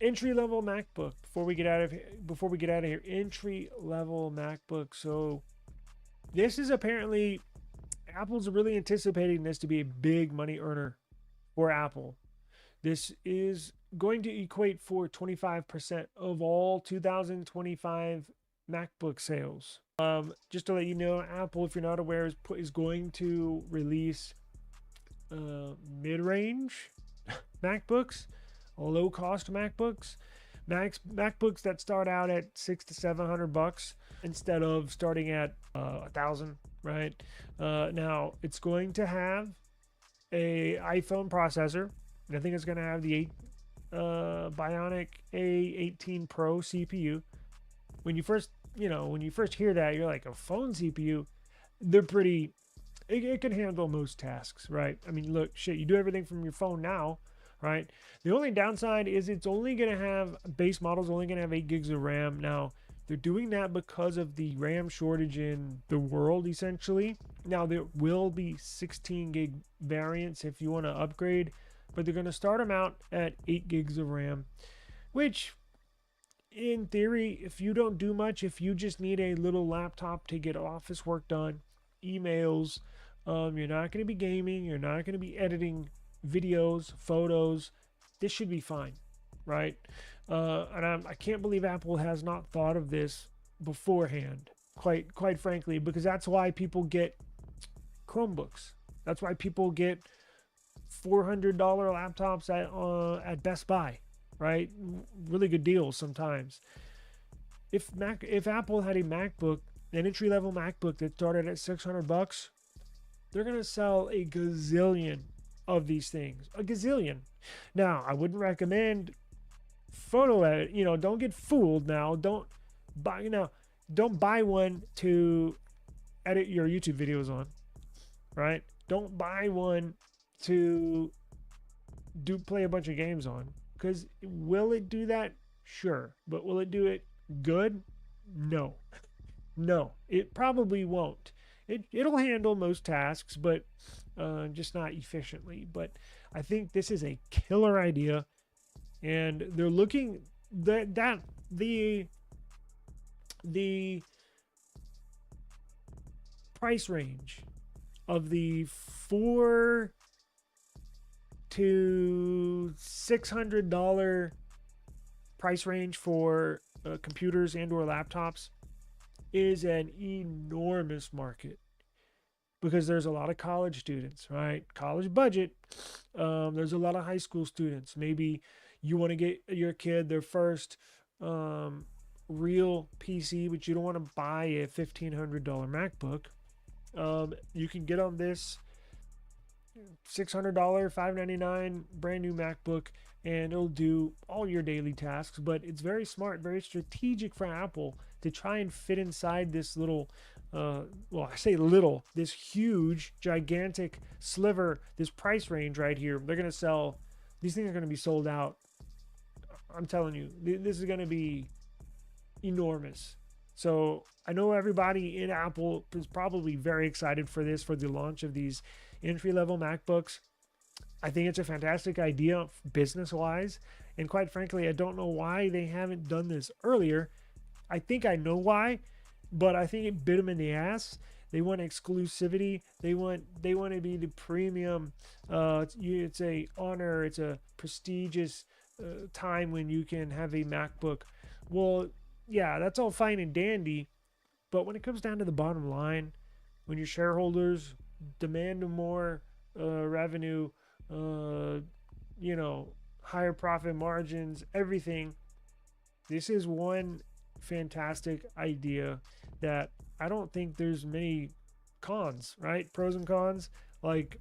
entry level MacBook. Before we get out of here, entry level MacBook. So this is apparently Apple's really anticipating this to be a big money earner for Apple. This is going to equate for 25% of all 2025 MacBook sales. Just to let you know, Apple, if you're not aware, is going to release mid-range MacBooks, low-cost MacBooks, MacBooks that start out at $600 to $700 instead of starting at $1,000. Right now, it's going to have a iPhone processor. And I think it's going to have the Bionic A18 Pro CPU. When you first hear that, you're like, a phone CPU. They're pretty. It can handle most tasks, right? I mean, look, shit, you do everything from your phone now, right? The only downside is it's only going to have base models only going to have 8 gigs of RAM. Now, they're doing that because of the RAM shortage in the world, essentially. Now, there will be 16 gig variants if you want to upgrade, but they're going to start them out at 8 gigs of RAM, which in theory, if you don't do much, if you just need a little laptop to get office work done, emails, you're not going to be gaming, you're not going to be editing videos, photos, this should be fine, right? And I can't believe Apple has not thought of this beforehand, quite frankly, because that's why people get Chromebooks. That's why people get $400 laptops at Best Buy, right? Really good deals sometimes. If Apple had a MacBook, an entry-level MacBook that started at $600, they're gonna sell a gazillion of these things. A gazillion. Now, I wouldn't recommend photo edit. Don't get fooled now. Don't buy one to edit your YouTube videos on, right? Don't buy one to play a bunch of games on, because will it do that? Sure. But will it do it good? No. It probably won't. It'll handle most tasks, but just not efficiently. But I think this is a killer idea, and they're looking that the price range of the $400 to $600 price range for computers and or laptops is an enormous market, because there's a lot of college students, right? College budget. There's a lot of high school students. Maybe you want to get your kid their first real PC, but you don't want to buy a $1,500 MacBook. You can get on this $600, $599 brand new MacBook, and it'll do all your daily tasks. But it's very smart, very strategic for Apple to try and fit inside this little, I say little, this huge, gigantic sliver, this price range right here. They're going to sell, these things are going to be sold out. I'm telling you, this is going to be enormous. So I know everybody in Apple is probably very excited for this, for the launch of these entry-level MacBooks. I think it's a fantastic idea business-wise. And quite frankly, I don't know why they haven't done this earlier. I think I know why, but I think it bit them in the ass. They want exclusivity. They want to be the premium. It's a honor. It's a prestigious time when you can have a MacBook. Well, yeah, that's all fine and dandy, but when it comes down to the bottom line, when your shareholders demand more revenue, higher profit margins, everything, this is one fantastic idea that I don't think there's many cons, right? Pros and cons. Like,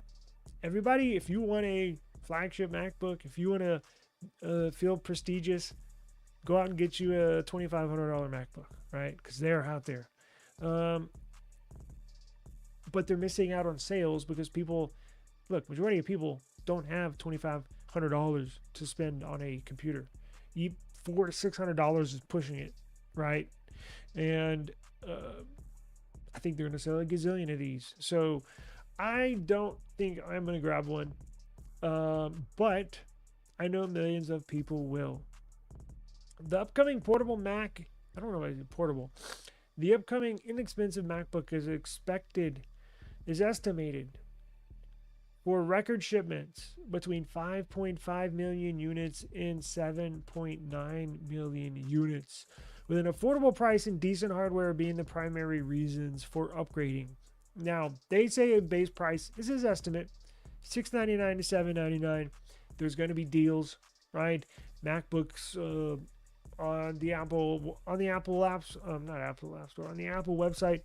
everybody, if you want a flagship MacBook, if you want to feel prestigious, go out and get you a $2,500 MacBook, right? Because they're out there. But they're missing out on sales because majority of people don't have $2,500 to spend on a computer. $400 to $600 is pushing it, right? And I think they're going to sell a gazillion of these. So I don't think I'm going to grab one. But I know millions of people will. The upcoming portable Mac, I don't know why it's portable. The upcoming inexpensive MacBook is estimated for record shipments between 5.5 million units and 7.9 million units, with an affordable price and decent hardware being the primary reasons for upgrading. Now, they say a base price, this is estimate, $699 to $799. There's going to be deals, right? MacBooks on the Apple apps, not Apple App Store, on the Apple website.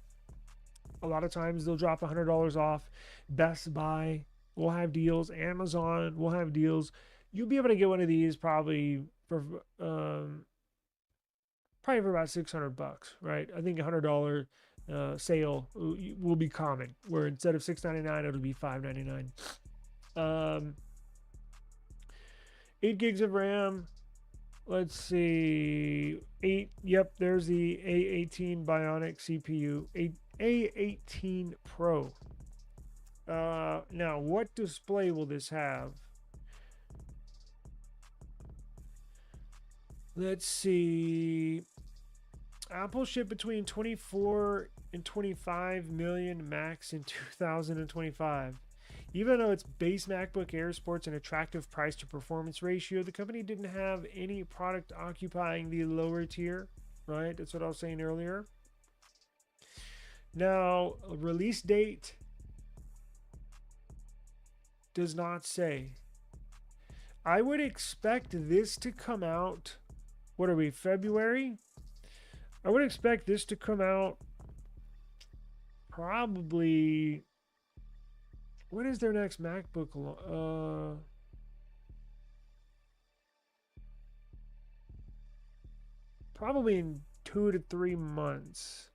A lot of times they'll drop $100 off. Best Buy will have deals. Amazon will have deals. You'll be able to get one of these probably for about $600, right? I think $100 sale will be common, where instead of $699 it'll be $599. 8 gigs of RAM. Let's see. 8. Yep, there's the A18 Bionic CPU. A18 Pro. Now, what display will this have? Let's see. Apple shipped between 24 and 25 million Macs in 2025. Even though its base MacBook Air sports an attractive price to performance ratio, the company didn't have any product occupying the lower tier, right? That's what I was saying earlier. Now, release date does not say. I would expect this to come out, what are we, February? I would expect this to come out probably, when is their next MacBook? Probably in 2 to 3 months.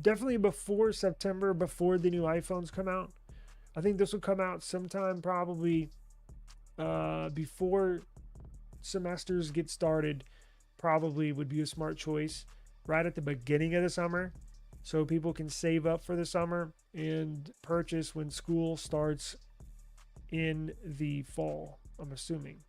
Definitely before September, before the new iPhones come out. I think this will come out sometime probably before semesters get started. Probably would be a smart choice right at the beginning of the summer, so people can save up for the summer and purchase when school starts in the fall, I'm assuming.